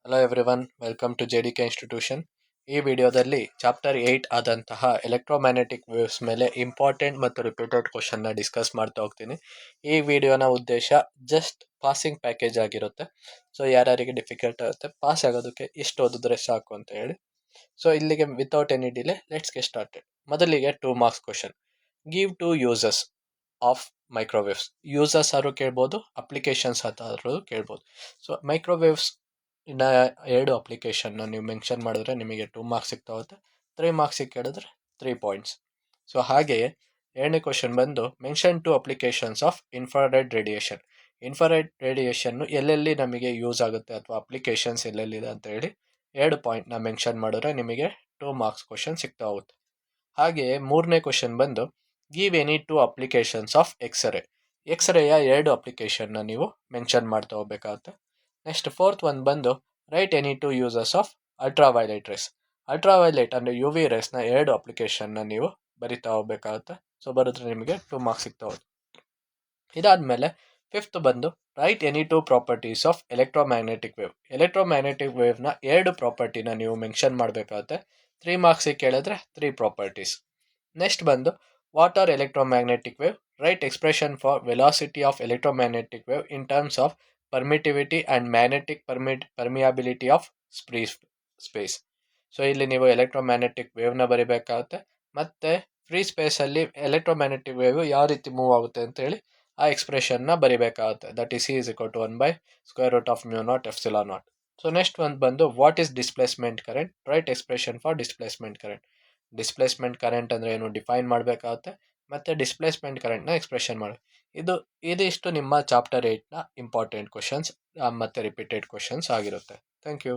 Hello everyone, welcome to JDK institution. ಈ ವಿಡಿಯೋದಲ್ಲಿ chapter 8 ಆದಂತಹ ಎಲೆಕ್ಟ್ರೋಮ್ಯಾಗ್ನೆಟಿಕ್ ವೇವ್ಸ್ ಮೇಲೆ ಇಂಪಾರ್ಟೆಂಟ್ ಮತ್ತು ರಿಪೀಟೆಡ್ ಕ್ವಶನ್ನ ಡಿಸ್ಕಸ್ ಮಾಡ್ತಾ ಹೋಗ್ತೀನಿ. ಈ ವಿಡಿಯೋನ ಉದ್ದೇಶ ಜಸ್ಟ್ ಪಾಸಿಂಗ್ ಪ್ಯಾಕೇಜ್ ಆಗಿರುತ್ತೆ. ಸೊ ಯಾರ್ಯಾರಿಗೆ ಡಿಫಿಕಲ್ಟ್ ಆಗುತ್ತೆ ಪಾಸ್ ಆಗೋದಕ್ಕೆ ಇಷ್ಟು ಓದಿದ್ರೆ ಸಾಕು ಅಂತ ಹೇಳಿ. ಸೊ ಇಲ್ಲಿಗೆ without any delay let's get started. ಮೊದಲಿಗೆ 2 marks question. Give 2 uses of microwaves. Uses ಆದ್ರೂ ಕೇಳ್ಬೋದು, ಅಪ್ಲಿಕೇಶನ್ಸ್ ಆದ್ರೂ ಕೇಳ್ಬೋದು. ಸೊ ಮೈಕ್ರೋವೇವ್ಸ್ ಇನ್ನು 2 ಅಪ್ಲಿಕೇಶನ್ನ ನೀವು ಮೆನ್ಷನ್ ಮಾಡಿದ್ರೆ ನಿಮಗೆ 2 ಮಾರ್ಕ್ಸ್ ಸಿಗ್ತಾ ಹೋಗುತ್ತೆ. 3 ಮಾರ್ಕ್ಸಿಗೆ ಕೇಳಿದ್ರೆ 3 ಪಾಯಿಂಟ್ಸ್. ಸೊ ಹಾಗೆಯೇ 2ನೇ ಕ್ವಶನ್ ಬಂದು mention 2 applications of infrared radiation. Infrared radiation ಎಲ್ಲೆಲ್ಲಿ ನಮಗೆ ಯೂಸ್ ಆಗುತ್ತೆ ಅಥವಾ ಅಪ್ಲಿಕೇಶನ್ಸ್ ಎಲ್ಲೆಲ್ಲಿದೆ ಅಂತ ಹೇಳಿ 2 ಪಾಯಿಂಟ್ನ ಮೆನ್ಷನ್ ಮಾಡಿದ್ರೆ ನಿಮಗೆ 2 ಮಾರ್ಕ್ಸ್ ಕ್ವಶನ್ ಸಿಗ್ತಾ ಹೋಗುತ್ತೆ. ಹಾಗೆಯೇ 3ನೇ ಕ್ವಶನ್ ಬಂದು give any 2 applications of X-ray. ಎಕ್ಸ್ರೇಯ 2 ಅಪ್ಲಿಕೇಶನ್ನ ನೀವು ಮೆನ್ಷನ್ ಮಾಡ್ತಾ ಹೋಗ್ಬೇಕಾಗುತ್ತೆ. ನೆಕ್ಸ್ಟ್ 4th ಒಂದು ಬಂದು write any 2 uses of ultraviolet race. Ultraviolet ಅಂದರೆ UV ರೇಸ್ನ 2 ಅಪ್ಲಿಕೇಶನ್ನ ನೀವು ಬರಿತಾ ಹೋಗ್ಬೇಕಾಗುತ್ತೆ. ಸೊ ಬರೆದ್ರೆ ನಿಮಗೆ 2 ಮಾರ್ಕ್ಸ್ ಸಿಗ್ತಾ ಹೋಗುತ್ತೆ. ಇದಾದಮೇಲೆ 5th ಬಂದು write any 2 properties of electromagnetic wave. Electromagnetic ವೇವ್ನ 2 ಪ್ರಾಪರ್ಟಿನ ನೀವು ಮೆನ್ಷನ್ ಮಾಡಬೇಕಾಗುತ್ತೆ. 3 ಮಾರ್ಕ್ಸಿಗೆ ಕೇಳಿದ್ರೆ 3 ಪ್ರಾಪರ್ಟೀಸ್. ನೆಕ್ಸ್ಟ್ ಬಂದು what are electromagnetic wave. Write expression for velocity of electromagnetic wave in terms of permittivity and magnetic permeability of space. So ಇಲ್ಲಿ ನೀವು electromagnetic ವೇವ್ನ ಬರಿಬೇಕಾಗುತ್ತೆ. ಮತ್ತು ಫ್ರೀ ಸ್ಪೇಸಲ್ಲಿ ಎಲೆಕ್ಟ್ರೋಮ್ಯಾಗ್ನೆಟಿಕ್ ವೇವ್ ಯಾವ ರೀತಿ ಮೂವ್ ಆಗುತ್ತೆ ಅಂತೇಳಿ ಆ ಎಕ್ಸ್ಪ್ರೆಷನ್ನ ಬರಿಬೇಕಾಗುತ್ತೆ. That is E=1/√μ0 so next ಒಂದು ಬಂದು what is displacement current. Write expression for displacement current. Displacement current ಅಂದರೆ ಏನು ಡಿಫೈನ್ ಮಾಡಬೇಕಾಗುತ್ತೆ, ಮತ್ತು ಡಿಸ್ಪ್ಲೇಸ್ಮೆಂಟ್ ಕರೆಂಟ್ನ ಎಕ್ಸ್ಪ್ರೆಷನ್ ಮಾಡಿ. ಇದಿಷ್ಟು ನಿಮ್ಮ ಚಾಪ್ಟರ್ 8ನ ಇಂಪಾರ್ಟೆಂಟ್ ಕ್ವಶನ್ಸ್ ಮತ್ತು ರಿಪೀಟೆಡ್ ಕ್ವಶನ್ಸ್ ಆಗಿರುತ್ತೆ. Thank you.